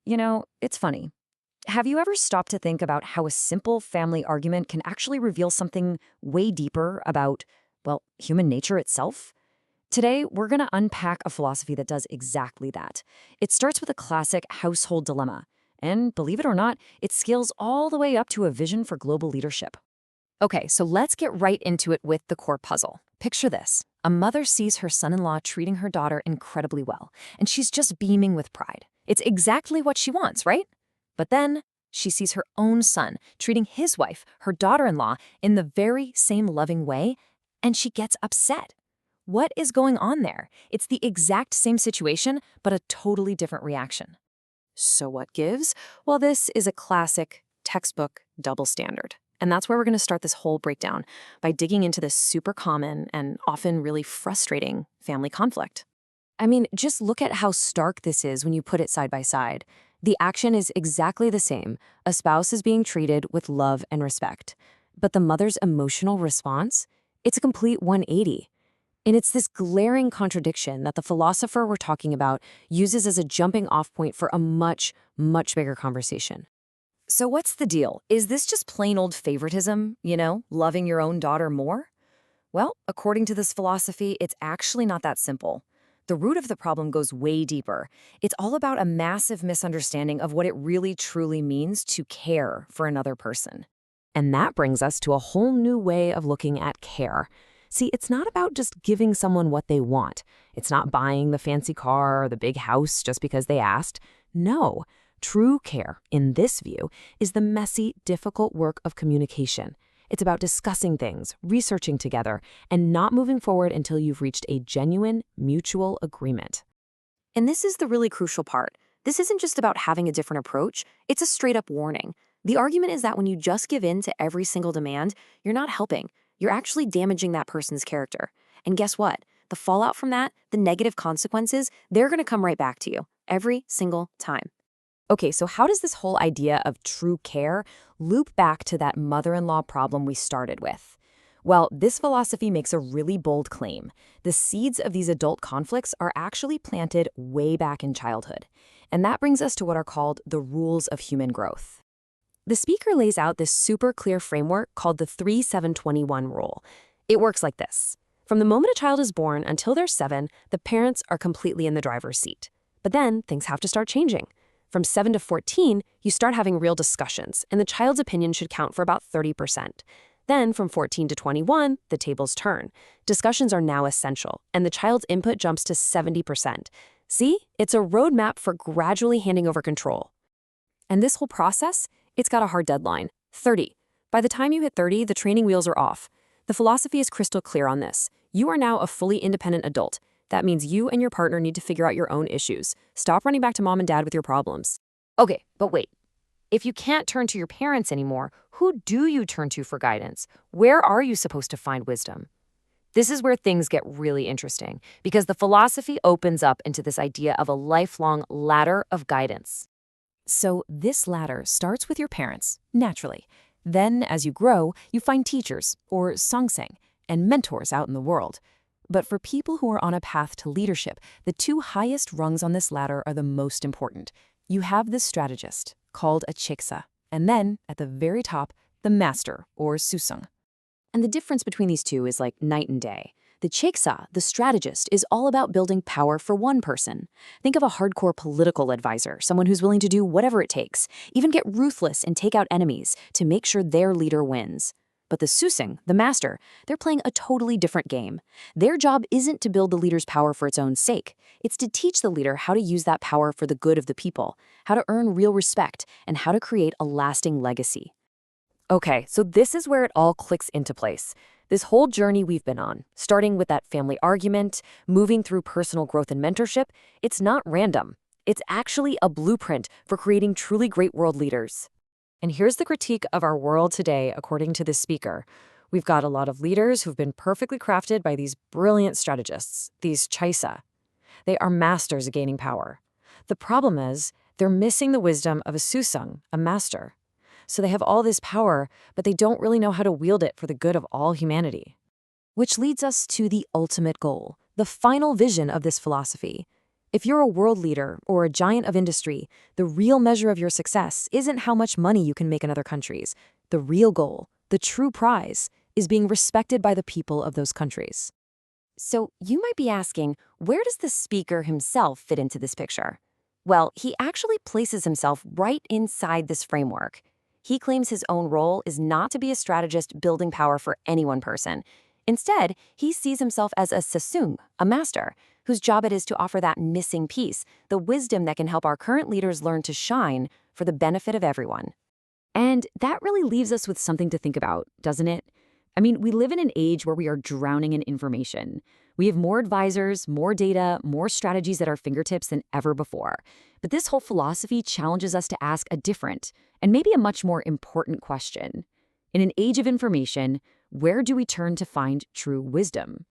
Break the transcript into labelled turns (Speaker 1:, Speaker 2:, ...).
Speaker 1: It's funny. Have you ever stopped to think about how a simple family argument can actually reveal something way deeper about, well, human nature itself? Today, we're going to unpack a philosophy that does exactly that. It starts with a classic household dilemma. And believe it or not, it scales all the way up to a vision for global leadership.
Speaker 2: Okay, so let's get right into it with the core puzzle. Picture this. A mother sees her son-in-law treating her daughter incredibly well, and she's just beaming with pride. It's exactly what she wants, right? But then she sees her own son treating his wife, her daughter-in-law, in the very same loving way, and she gets upset. What is going on there? It's the exact same situation, but a totally different reaction. So what gives? Well, this is a classic textbook double standard. And that's where we're going to start this whole breakdown, by digging into this super common and often really frustrating family conflict. I mean, just look at how stark this is when you put it side by side. The action is exactly the same. A spouse is being treated with love and respect. But the mother's emotional response? It's a complete 180. And it's this glaring contradiction that the philosopher we're talking about uses as a jumping off point for a much, much bigger conversation. So what's the deal? Is this just plain old favoritism, loving your own daughter more? Well, according to this philosophy, it's actually not that simple. The root of the problem goes way deeper. It's all about a massive misunderstanding of what it really truly means to care for another person. And that brings us to a whole new way of looking at care. See, it's not about just giving someone what they want. It's not buying the fancy car or the big house just because they asked. No. True care, in this view, is the messy, difficult work of communication. It's about discussing things, researching together, and not moving forward until you've reached a genuine, mutual agreement. And this is the really crucial part. This isn't just about having a different approach, it's a straight-up warning. The argument is that when you just give in to every single demand, you're not helping. You're actually damaging that person's character. And guess what? The fallout from that, the negative consequences, they're going to come right back to you, every single time. Okay, so how does this whole idea of true care loop back to that mother-in-law problem we started with? Well, this philosophy makes a really bold claim. The seeds of these adult conflicts are actually planted way back in childhood. And that brings us to what are called the rules of human growth. The speaker lays out this super clear framework called the 3-7-21 rule. It works like this. From the moment a child is born until they're 7, the parents are completely in the driver's seat. But then things have to start changing. From 7 to 14, you start having real discussions, and the child's opinion should count for about 30%. Then, from 14 to 21, the tables turn. Discussions are now essential, and the child's input jumps to 70%. See? It's a roadmap for gradually handing over control. And this whole process, it's got a hard deadline, 30. By the time you hit 30, the training wheels are off. The philosophy is crystal clear on this. You are now a fully independent adult. That means you and your partner need to figure out your own issues. Stop running back to mom and dad with your problems. Okay, but wait. If you can't turn to your parents anymore, who do you turn to for guidance? Where are you supposed to find wisdom? This is where things get really interesting, because the philosophy opens up into this idea of a lifelong ladder of guidance. So this ladder starts with your parents, naturally. Then, as you grow, you find teachers, or sangsang, and mentors out in the world. But for people who are on a path to leadership, the two highest rungs on this ladder are the most important. You have the strategist, called a chiksa, and then, at the very top, the master, or susung. And the difference between these two is like night and day. The chiksa, the strategist, is all about building power for one person. Think of a hardcore political advisor, someone who's willing to do whatever it takes, even get ruthless and take out enemies to make sure their leader wins. But the susung, the master, they're playing a totally different game. Their job isn't to build the leader's power for its own sake. It's to teach the leader how to use that power for the good of the people, how to earn real respect, and how to create a lasting legacy. Okay, so this is where it all clicks into place. This whole journey we've been on, starting with that family argument, moving through personal growth and mentorship, it's not random. It's actually a blueprint for creating truly great world leaders. And here's the critique of our world today, according to this speaker. We've got a lot of leaders who've been perfectly crafted by these brilliant strategists, these chaisa. They are masters at gaining power. The problem is, they're missing the wisdom of a susung, a master. So they have all this power, but they don't really know how to wield it for the good of all humanity. Which leads us to the ultimate goal, the final vision of this philosophy. If you're a world leader or a giant of industry, the real measure of your success isn't how much money you can make in other countries. The real goal, the true prize, is being respected by the people of those countries.
Speaker 1: So you might be asking, where does the speaker himself fit into this picture? Well, he actually places himself right inside this framework. He claims his own role is not to be a strategist building power for any one person. Instead, he sees himself as a sasung, a master, whose job it is to offer that missing piece, the wisdom that can help our current leaders learn to shine for the benefit of everyone. And that really leaves us with something to think about, doesn't it? I mean, we live in an age where we are drowning in information. We have more advisors, more data, more strategies at our fingertips than ever before. But this whole philosophy challenges us to ask a different, and maybe a much more important question. In an age of information, where do we turn to find true wisdom?